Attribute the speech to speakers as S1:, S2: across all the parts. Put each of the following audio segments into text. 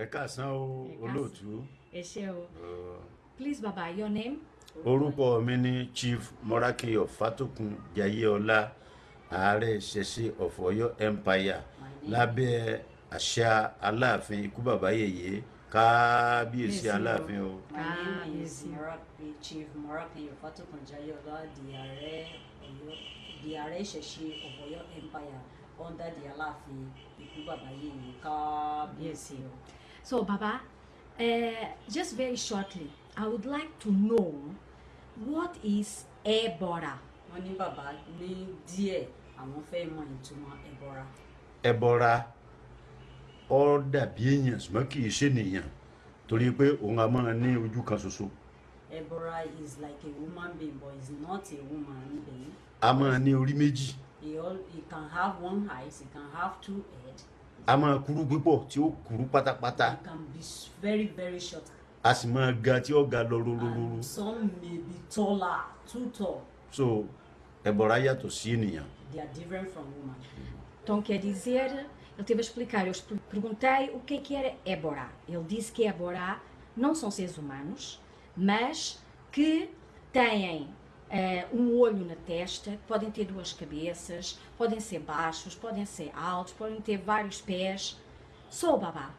S1: Káàsán o olóòtú.
S2: Please, Baba, your name?
S1: Orúkọ mi ni Chief Morakiyo Ifatokun Òyó, ààrẹ ìṣẹ̀ṣe of Oyo Empire lábẹ́ àṣà Alaafin ikú bàbá yèyé kábíyèsí Alaafin o.
S3: My name is Chief Morakiyo Ifatokun Òyó, the ààrẹ ìṣẹ̀ṣe of Oyo Empire under the Alaafin ikú bàbá yèyé kábíyèsí o.
S2: So, Baba, just very shortly, I would like to know what is Ebora.
S3: Wọ́n ní bàbá ní díẹ̀ àwọn fẹ́ mọ ìtumọ̀ Ebora.
S1: Ebora ó dàbí èèyàn ṣùgbọ́n kì í ṣe ènìyàn torí pé òun a máa ní ojú kan ṣoṣo.
S3: Ebora is like a woman being, but is not a woman being.
S1: A máa ní orí méjì.
S3: He can have one eyes, he can have two heads.
S1: A máa kúrú púpọ̀ tí ó kúrú pátápátá.
S3: He can be very, very short.
S1: A sì máa ga tí ó ga lọ rororo.
S3: And some may be taller, too tall.
S1: So, Ebora yàtọ̀ sí ènìyàn.
S3: They are different from women.
S2: Então quer dizer, ele teve a explicar, eu perguntei o que era Ebora. Ele disse que Ebora não são seres humanos, mas que têm olho na testa, podem ter duas cabeças, podem ser baixos, podem ser altos, podem ter vários pés. So, Baba,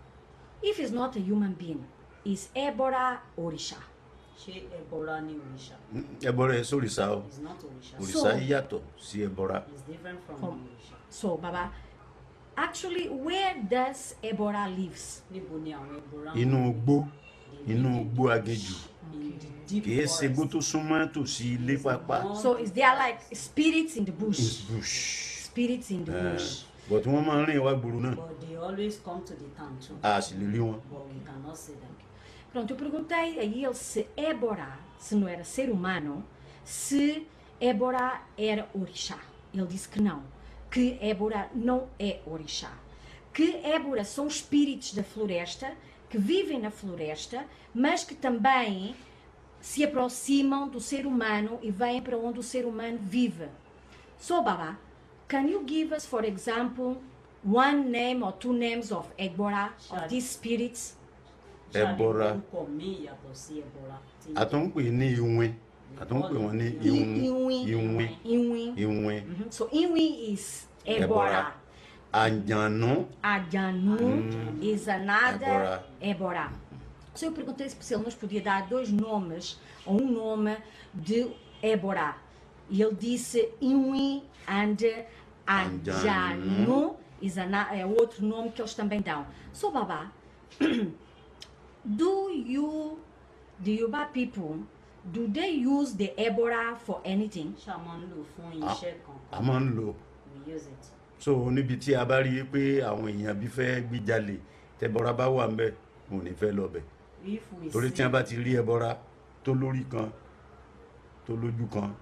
S2: if he's not a human being, is Ebora Òrìsà?
S3: Ṣé Ebora ni Òrìṣà?
S1: Ebora é Òrìsà o.
S3: It's not Òrìṣà.
S1: Òrìsà yàtọ̀ sí Ebora.
S3: It's different from Òrìṣà.
S2: So, Baba, actually, where does Ebora lives?
S3: Níbo ni àwọn Ebora?
S1: Inú igbó aginjù. Kìí ṣe igbó tó súnmọ́ tòsí ilé pápá.
S2: So, is there like spirits in the bush?
S1: It's bush.
S2: Spirits in the bush.
S1: But wọ́n máa ń rìn wá gbòòrò náà.
S3: But they always come to the town too.
S1: A sì lè rí wọn.
S3: But we cannot see them.
S2: Pronto, eu perguntei a ele se Ebora, se não era ser humano, se Ebora era Òrìsà. Ele disse que não, que Ebora não é Òrìsà. Que Ebora são espíritos da floresta, que vivem na floresta, mas que também se aproximam do ser humano e vêm para onde o ser humano vive. So, Baba, can you give us, for example, one name or two names of Ebora, of these spirits?
S1: Ebora. A tún ń pè ní Iwin. A tún ń pè wọ́n ní Iwin.
S2: So Iwin is Ebora.
S1: Àjànú.
S2: Is another Ebora. So eu perguntei se ele nos podia dar dois nomes ou um nome de Ebora. E ele disse Iwin and Àjànú é outro nome que eles também dão. So, Baba, do Yoruba people, do they use the Ebora for anything?
S3: Ṣé a máa ń lò fún iṣẹ́ kankan?
S1: A máa ń lò.
S3: We use it.
S1: So níbi tí a bá rí pé àwọn èèyàn bí fẹ́ gbìjalè tẹ́bọra bá wà ńbẹ̀ wọn ò ní fẹ́ lọ bẹ̀. Torí tí wọ́n bá ti rí Ebora tó lórí kan tó lójú kan.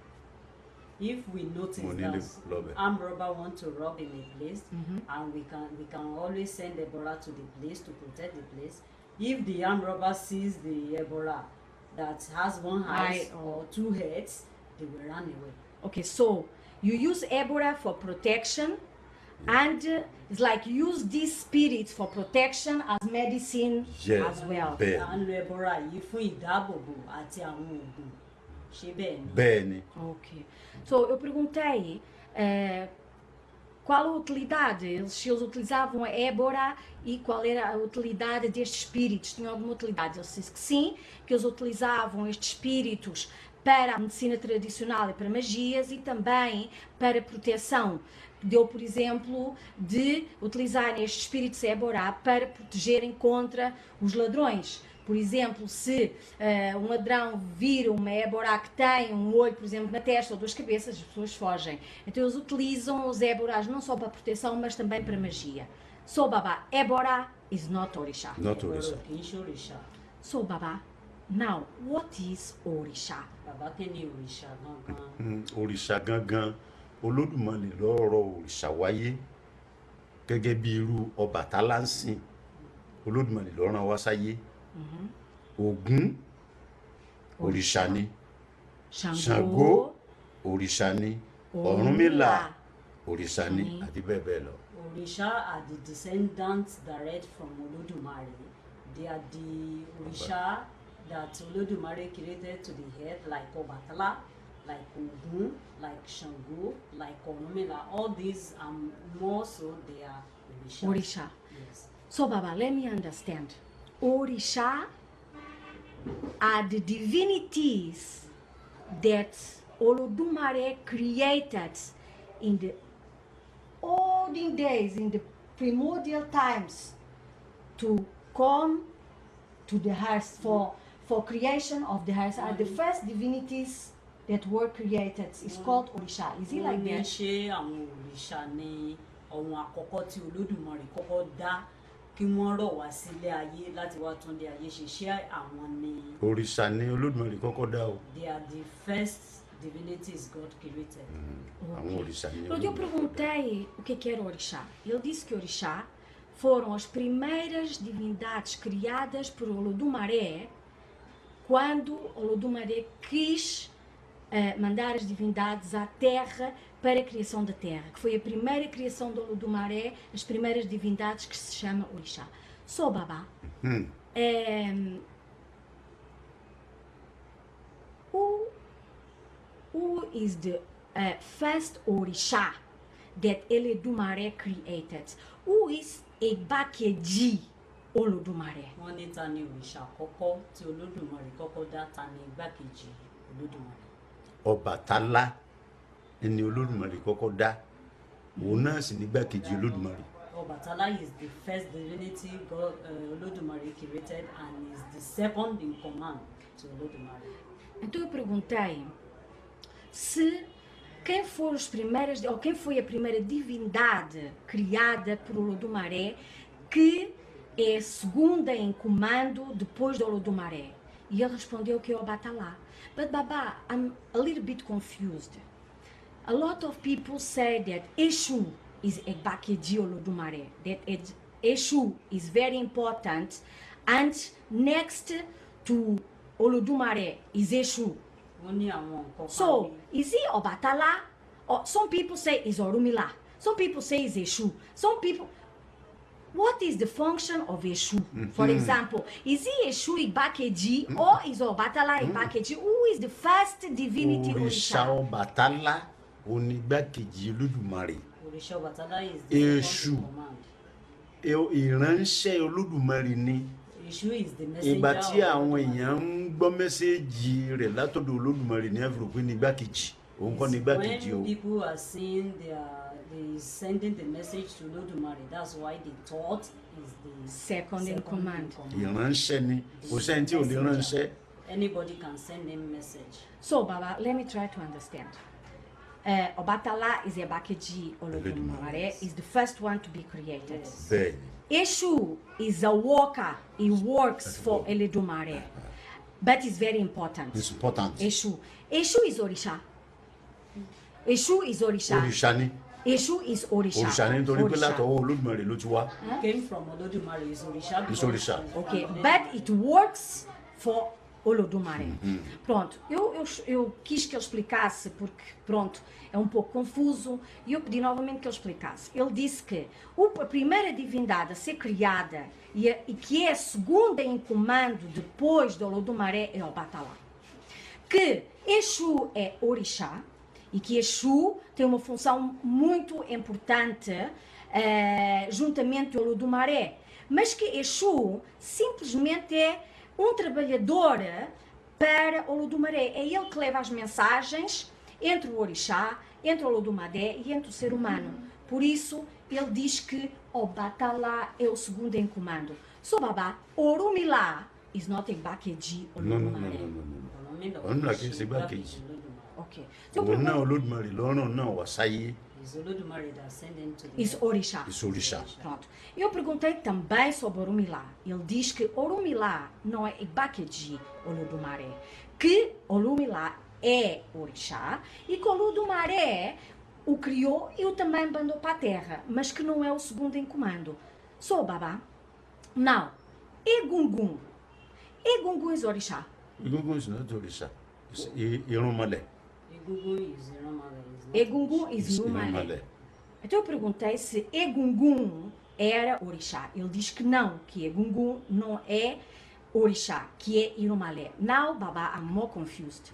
S3: If we notice that armed robber want to rob in a place, and we can always send Ebora to the place to protect the place. If the armed robber sees the Ebora that has one eye or two heads, they will run away.
S2: Okay, so you use Ebora for protection, and it's like use these spirits for protection as medicine as well.
S3: And Ebora yìí fún ìdáàbòbò àti àwọn oògùn. Ṣé bẹ́ẹ̀ ni?
S1: Bẹ́ẹ̀ ni.
S2: Okay. So eu perguntei qual a utilidade, se eles utilizavam a Ebora e qual era a utilidade destes espíritos, tinham alguma utilidade? Eles disseram que sim, que eles utilizavam estes espíritos para a medicina tradicional e para magias e também para proteção. Deu, por exemplo, de utilizarem estes espíritos Ebora para protegerem contra os ladrões. Por exemplo, se um ladrão vira uma Ebora que tem um olho, por exemplo, na testa ou duas cabeças, as pessoas fogem. Então eles utilizam os Eboras não só para proteção, mas também para magia. So, Baba, Ebora is not Òrìsà.
S1: Not Òrìsà.
S2: So, Baba, now, what is Òrìsà?
S3: Baba, kí ni Òrìsà gangan?
S1: Òrìsà gangan, Olódùmarè ló rọ Òrìsà wáyé gẹ́gẹ́ bí irú Ọbàtálá ń sìn. Olódùmarè ló rán wá sáyé. Ògún Òrìsà ni. Ṣàngó Òrìsà ni. Ọ̀rúnmìlà Òrìsà ni àti bẹ́ẹ̀ bẹ́ẹ̀ lọ.
S3: Òrìsà are the descendants direct from Olódùmarè, They are the Òrìṣà that Olódùmarè created to the head, like Ọbàtálá, like Ògún, like Ṣàngó, like Ọ̀rúnmìlà. All these more so they are Òrìṣà.
S2: Òrìṣà.
S3: Yes.
S2: So, Baba, let me understand. Òrìṣà are the divinities that Olódùmarè created in the olden days, in the primordial times, to come to the earth for creation of the earth. Are the first divinities that were created. It's called Òrìṣà. Is it like that?
S3: Ṣé àwọn Òrìṣà ni ohun àkọ́kọ́ tí Olódùmarè kọ́kọ́ dá kí wọ́n rọ̀ wá sílé ayé láti wá tún lé ayé ṣe àwọn ni.
S1: Òrìṣà ni Olódùmarè kọ́kọ́ dá o.
S3: They are the first divinities God created.
S1: Àwọn Òrìṣà ni.
S2: Eu perguntei o que era Òrìṣà. Ele disse que Òrìṣà foram as primeiras divindades criadas por Olódùmarè quando Olódùmarè quis mandar as divindades à terra para a criação da terra, que foi a primeira criação de Olódùmarè, as primeiras divindades que se chama Òrìṣà. So, Baba, who is the first Òrìṣà that Olódùmarè created? Who is Ìgbákejì Olódùmarè?
S3: Wọ́n ní ta ni Òrìṣà àkọ́kọ́ tí Olódùmarè kọ́kọ́ dá, ta ni Ìgbákejì Olódùmarè?
S1: Ọbàtálá ni Olódùmarè kọ́kọ́ dá, òun náà sì ní Ìgbákejì Olódùmarè.
S3: Ọbàtálá is the first divinity God Olódùmarè created and is the second in command to Olódùmarè.
S2: Então eu perguntei se quem foram as primeiras, ou quem foi a primeira divindade criada por Olódùmarè que é segunda em comando depois de Olódùmarè. E ele respondeu que é Ọbàtálá. But Baba, I'm a little bit confused. A lot of people say that Exu is Ìgbákejì Olódùmarè, that Exu is very important, and next to Olódùmarè is Exu.
S3: Wọ́n ní àwọn nǹkan kan
S2: So, is it Ọbàtálá? Or some people say it's Ọ̀rúnmìlà. Some people say it's Exu. Some people... What is the function of Exu? For example, is it Exu Ìgbákejì or is Ọbàtálá Ìgbákejì? Who is the first divinity
S1: Òrìṣà
S2: Òrìṣà?
S1: Ọbàtálá òun ni Ìgbákejì Olódùmarè.
S3: Òrìṣà Ọbàtálá is the
S1: Exu.
S3: second in command.
S1: Ìránṣẹ́ Olódùmarè ni.
S3: Exu is the messenger
S1: Ìgbà tí
S3: of
S1: àwọn
S3: Olódùmarè.
S1: èèyàn ń gbọ́ mẹ́sẹ́ẹ̀jì rẹ̀ látọ̀dọ̀ Olódùmarè ní ẹ̀fọ́ pé ní Ìgbákejì, òun kọ́ ní Ìgbákejì o.
S3: When people are seeing they sending the message to Olódùmarè, that's why they thought is the
S2: Second in command.
S1: Ìránṣẹ́ ni, kò sẹ́ni tí ò lè ránṣẹ́.
S3: Anybody can send him message.
S2: So, Baba, let me try to understand. Ọbàtálá is Ìgbákejì Olódùmarè, is the first one to be created.
S3: Yes.
S1: Bẹ́ẹ̀ni.
S2: Exu is a worker, he works for Olódùmarè, but it's very important.
S1: It's important.
S2: Exu is Òrìṣà. Exu is Òrìṣà.
S1: Òrìṣà ni.
S2: Exu is Òrìṣà.
S1: Òrìṣà ni nítorí pé látọwọ́ Olódùmarè ló ti wá.
S3: Came from Olódùmarè is Òrìṣà.
S1: Is Òrìṣà.
S2: Okay, but it works for Olódùmarè. Pronto, eu quis que ele explicasse, porque, pronto, é um pouco confuso, e eu pedi novamente que ele explicasse. Ele disse que a primeira divindade a ser criada e que é a segunda em comando depois de Olódùmarè é Ọbàtálá. Que Exu é Òrìṣà, e que Exu tem uma função muito importante juntamente ao Olódùmarè, mas que Exu simplesmente é um trabalhador para o Olódùmarè. É ele que leva as mensagens entre o Òrìṣà, entre o Olódùmarè e entre o ser humano. Por isso, ele diz que Ọbàtálá é o segundo em comando. So, Baba, Ọ̀rúnmìlà is not Ìgbákejì Olódùmarè.
S1: Ọ̀rúnmìlà kì í ṣe Ìgbákejì.
S2: Okay.
S1: Òun náà Olódùmarè lọ́rùn náà wá sáyé.
S3: Is Olódùmarè that sent him to the
S2: Is Òrìṣà.
S1: Is Òrìṣà.
S2: Pronto. Eu perguntei também sobre Ọ̀rúnmìlà. Ele diz que Ọ̀rúnmìlà não é Ìgbákejì Olódùmarè, que Ọ̀rúnmìlà é Òrìṣà e que Olódùmarè o criou e o também mandou para a terra, mas que não é o segundo em comando. So, Baba, now, Egungun. Egungun is Òrìṣà.
S1: Egungun is not Òrìṣà. It's Irúnmolè.
S3: Egungun is Irumole.
S2: Egungun is Irúnmolè. Então eu perguntei se Egungun era Òrìsà. Ele diz que não, que Egungun não é Òrìsà, que é Irumole. Now, Baba, I'm more confused.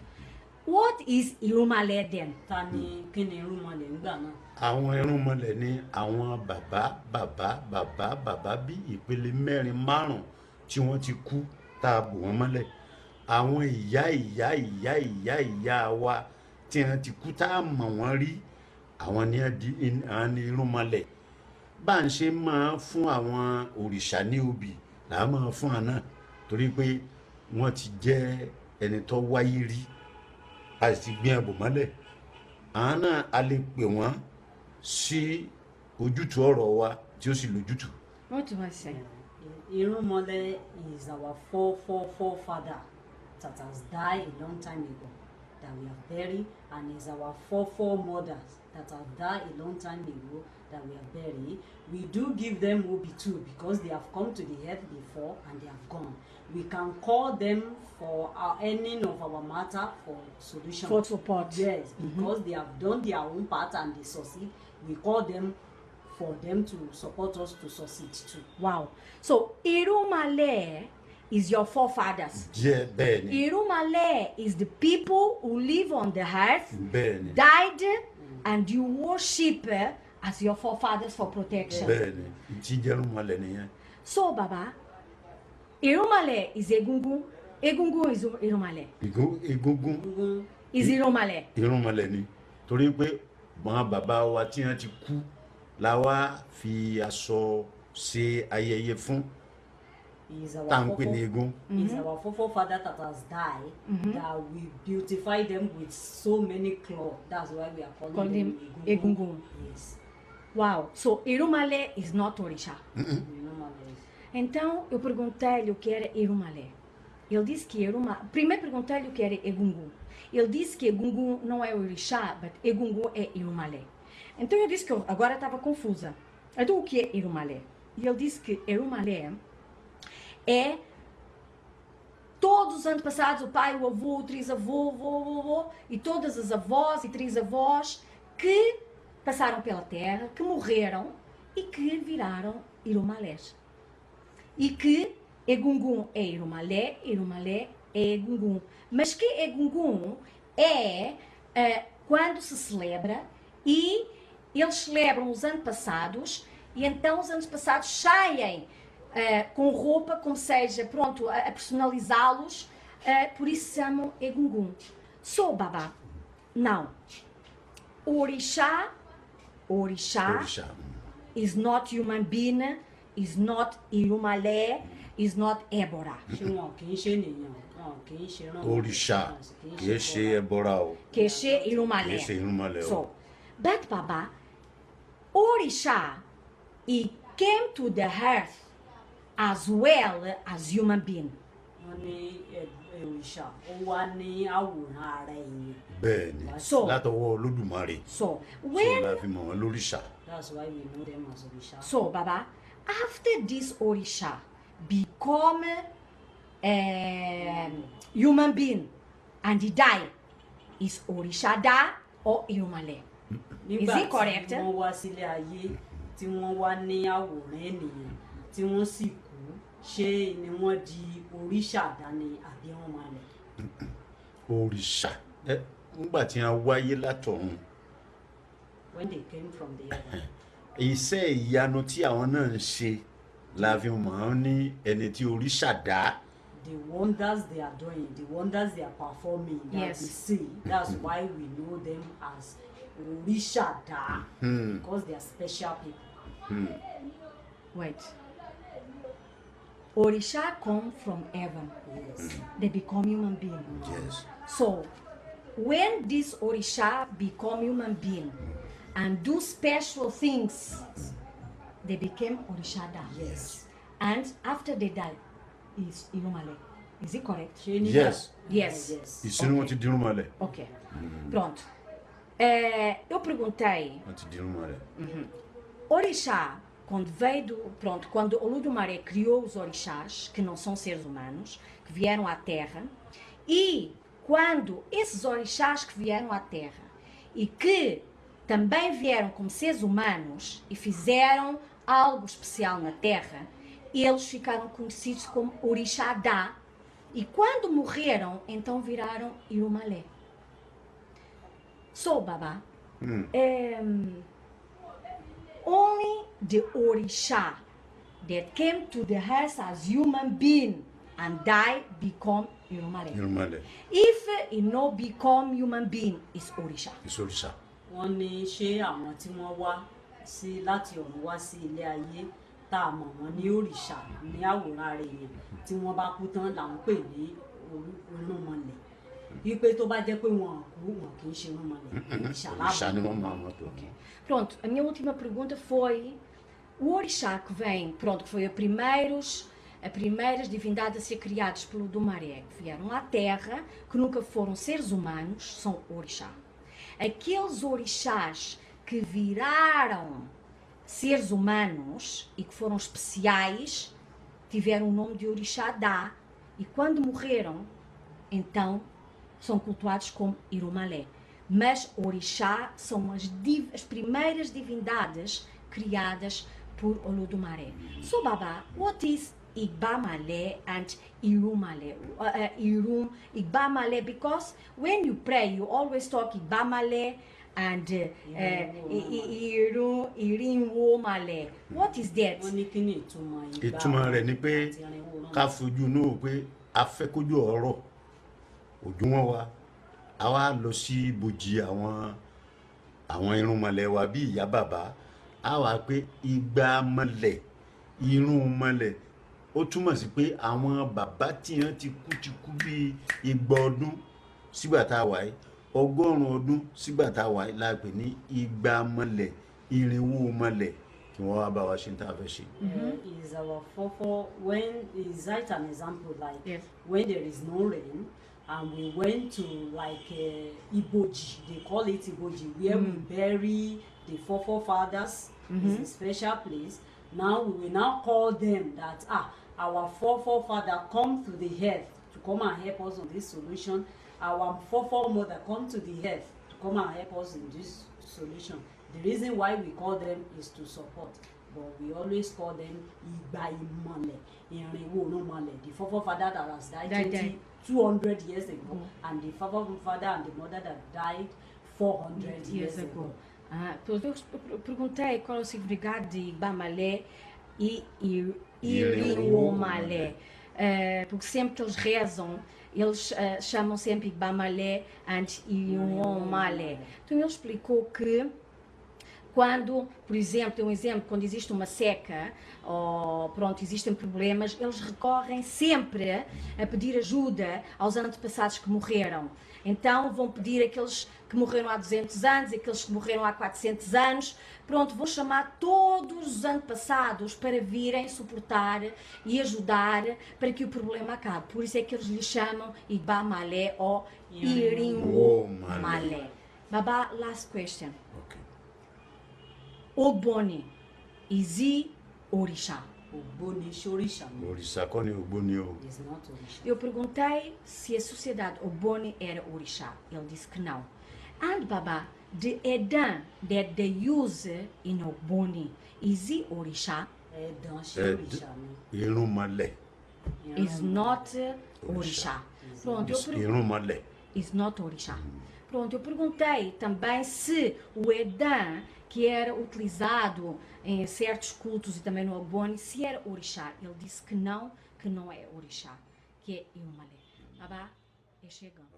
S2: What is Irumole then?
S3: Tani kini Irúnmolè ńgbà náà.
S1: Àwọn Irúnmolè ní àwọn bàbá bí ìpele mẹ́rin márùn tí wọ́n ti kú tá a bò wọ́n mọ́lẹ̀. Àwọn ìyá wa tí wọ́n ti kú tá a mọ̀ wọ́n rí, àwọn ní Irúnmolè. Bá ń ṣe máa fún àwọn òrìṣà ní obì là á máa fún àná, torí pé wọ́n ti jẹ́ ẹni tó wáyé rí, a sì ti gbé ẹbọ mọ́lẹ̀. Àwọn náà a lè pè wọ́n sí ojútùú ọ̀rọ̀ wa tí ó sì lójútùú.
S2: What do I say?
S3: Irúnmolè is our forefather that has died a long time ago, that we have buried, and is our foremothers that have died a long time ago, that we have buried. We do give them obi too, because they have come to the earth before and they have gone. We can call them for our ending of our matter, for solution.
S2: For support.
S3: Yes, because they have done their own part and they succeed. We call them for them to support us to succeed too.
S2: Wow. So, Irumole is your forefathers.
S1: Jẹ́ bẹ́ẹ̀ ni.
S2: Irumole is the people who live on the earth,
S1: Bẹ́ẹ̀ ni.
S2: died, and you worship as your forefathers for protection.
S1: Bẹ́ẹ̀ ni. Tí jẹ́ Irúnmolè nìyẹn.
S2: So, Baba, Irumole is Egungun. Egungun is Irumole.
S1: Egungun
S2: Is Irumole.
S1: Irúnmolè ni. Torí pé àwọn bàbá wa tí wọ́n ti kú la wá fi aṣọ ṣe ayẹyẹ fún.
S3: Is our
S1: Thank you.
S3: is our forefather that has died, that we beautify them with so many cloth. That's why we are calling them
S2: Egungun.
S3: Yes.
S2: Wow. So, Irumole is not Òrìsà.
S3: Irúnmolè.
S2: Então, eu perguntei-lhe o que era Irumole. Ele disse que primeiro perguntei-lhe o que era Egungun. Ele disse que Egungun não é Òrìsà, mas Egungun é Irumole. Então, eu disse que eu agora estava confusa. Então, o que é Irumole? E ele disse que Irumole é todos os antepassados, o pai, o avô, o trisavô, vovô, e todas as avós e trisavós que passaram pela terra, que morreram e que viraram Irumolés. E que Egungun é Irumole, Irumole é Egungun. Mas que Egungun é quando se celebra e eles celebram os antepassados e então os antepassados saem com roupa, como seja, pronto, a personalizá-los, por isso se chamam Egungun. So, Baba, now, Òrìsà is not human being, is not Irumole, is not Ebora.
S1: Òrìṣà kìí ṣe Ebora o.
S2: Kìí ṣe Irúnmolè.
S1: Kìí ṣe Irúnmolè o.
S2: So, but Baba, Òrìsà, he came to the earth as well as human being.
S3: Wọ́n ní Òrìṣà, ó wá ní àwòrán ara èèyàn.
S1: Bẹ́ẹ̀ ni. Látọwọ́ Olódùmarè.
S2: So,
S1: when la fi mọ̀ wọ́n lórìṣà.
S3: That's why we know them as Òrìṣà.
S2: So, Baba, after this Òrìṣà become human being and he die, is Òrìṣà die or Irúnmolè? Is it correct?
S3: Nígbà tí wọ́n wá sílé ayé, tí wọ́n wá ní àwòrán ènìyàn, tí wọ́n sì kú, ṣé ni wọ́n di Òrìṣà dání àbí Irúnmolè?
S1: Òrìṣà nígbà tí wọ́n wáyé látọ̀run.
S3: When they came from the heaven.
S1: Iṣẹ́ ìyanu tí àwọn náà ń ṣe la fi mọ̀ wọ́n ní ẹni tí Òrìṣà dá.
S3: The wonders they are doing, the wonders they are performing, that we see, that's why we know them as Òrìṣà dá, because they are special people.
S2: Wait. Òrìṣà come from heaven.
S3: Yes.
S2: They become human being.
S1: Yes.
S2: So, when this Òrìṣà become human being and do special things, they became Òrìṣà dá.
S3: Yes.
S2: And after they die, is Irúnmolè. Is it correct?
S1: Yes.
S2: Yes.
S1: Ìsinú wọn ti di Irúnmolè.
S2: Ok. Pronto. Eu perguntei.
S1: Wọn ti di Irúnmolè.
S2: Òrìṣà, quando Olódùmarè criou os orixás, que não são seres humanos, que vieram à Terra, e quando esses orixás que vieram à Terra e que também vieram como seres humanos e fizeram algo especial na terra, eles ficaram conhecidos como Òrìsà Dá, e quando morreram, então viraram Irumole. So, Baba, only the Òrìsà that came to the earth as human being and die become Irumole.
S1: Irúnmolè.
S2: If it no become human being, it's Òrìsà.
S1: Òrìsà.
S3: Wọ́n ní ṣé àwọn tí wọ́n wá sí láti ọ̀run wá sí ilé ayé tá a mọ̀ wọ́n ní òrìṣà ní àwòrán ara èèyàn tí wọ́n bá kú tán là ń pè ní Irúnmolè. Wípé tó bá jẹ́ pé wọn kú wọn kì í ṣe Irúnmolè.
S1: Òrìsà ni wọ́n máa mọ̀ tó.
S2: Pronto, a minha última pergunta foi: o Òrìsà que vem, pronto, que foi as primeiras divindades a ser criadas pelo do Maré, que vieram à Terra, que nunca foram seres humanos, são Òrìsà. Aqueles Òrìsás que viraram seres humanos e que foram especiais, tiveram o nome de Òrìsà Dá, e quando morreram, então são cultuados como Irumole. Mas Òrìsà são as primeiras divindades criadas por Olodumare. So, Baba, what is Igbamale and Irumole? Igbamale, because when you pray, you always talk Igbamale and Irúnmolè. What is that?
S3: Wọ́n ní kí ni ìtumọ̀ ìgbà
S1: Ìtumọ̀ rẹ̀ ni pé
S3: àti irinwó
S1: ká fojú inú pé a fẹ́ kójú ọ̀rọ̀ ojú wọn wa a wá lọ sí ibojì àwọn Irúnmolè wa bí ìyá bàbá a wá pé Igbamale Irúnmolè ó túmọ̀ sí pé àwọn bàbá tí wọ́n ti kú bí 100 ọdún sígbà tá a wà yìí 100 ọdún sígbà tá a wà yìí la pè ní Igbamale Irúnmolè kí wọ́n wá bá wa ṣe ní tá a fẹ́ ṣe.
S3: Is our fofo when is that an example like
S2: Yes.
S3: when there is no rain and we went to like Iboji, they call it Iboji, where we bury the forefathers. It's a special place. Now we will now call them that our forefather come to the earth to come and help us on this solution. Our forefather come to the earth to come and help us in this solution. The reason why we call them is to support, but we always call them Igbaimole, Irúnmolè, the forefather that has died 200 years ago, and the forefather and the mother that died 400 years ago.
S2: Eu perguntei qual é o significado de Igbamale e Irúnmolè, porque sempre que eles rezam, eles chamam sempre Igbamale e Irúnmolè. Então ele explicou que quando, por exemplo, tem um exemplo, quando existe uma seca ou pronto, existem problemas, eles recorrem sempre a pedir ajuda aos antepassados que morreram. Então vão pedir aqueles que morreram há 200 anos, aqueles que morreram há 400 anos, pronto, vão chamar todos os antepassados para virem suportar e ajudar para que o problema acabe. Por isso é que eles lhe chamam Igbamale ou Irúnmolè. Baba, last question.
S1: Okay.
S2: Ògbóni, is he Òrìsà?
S3: Ògbóni ṣoríṣà ni.
S1: Òrìsà kọ́ ni Ògbóni o.
S3: Is not Òrìṣà.
S2: Eu perguntei se a sociedade Ògbóni era Òrìsà. Ele disse que não. And Baba, the Edan that they use in Ògbóni, is he Òrìsà?
S3: Ẹ̀dàn ṣoríṣà ni.
S1: Irúnmolè.
S2: Is not Òrìsà. Pronto,
S1: Irúnmolè.
S2: is not Òrìsà. Pronto, eu perguntei também se o Edan, que era utilizado em certos cultos e também no Ògbóni, se era Òrìsà. Ele disse que não é Òrìsà, que é Irúnmolè. Baba, é chegando.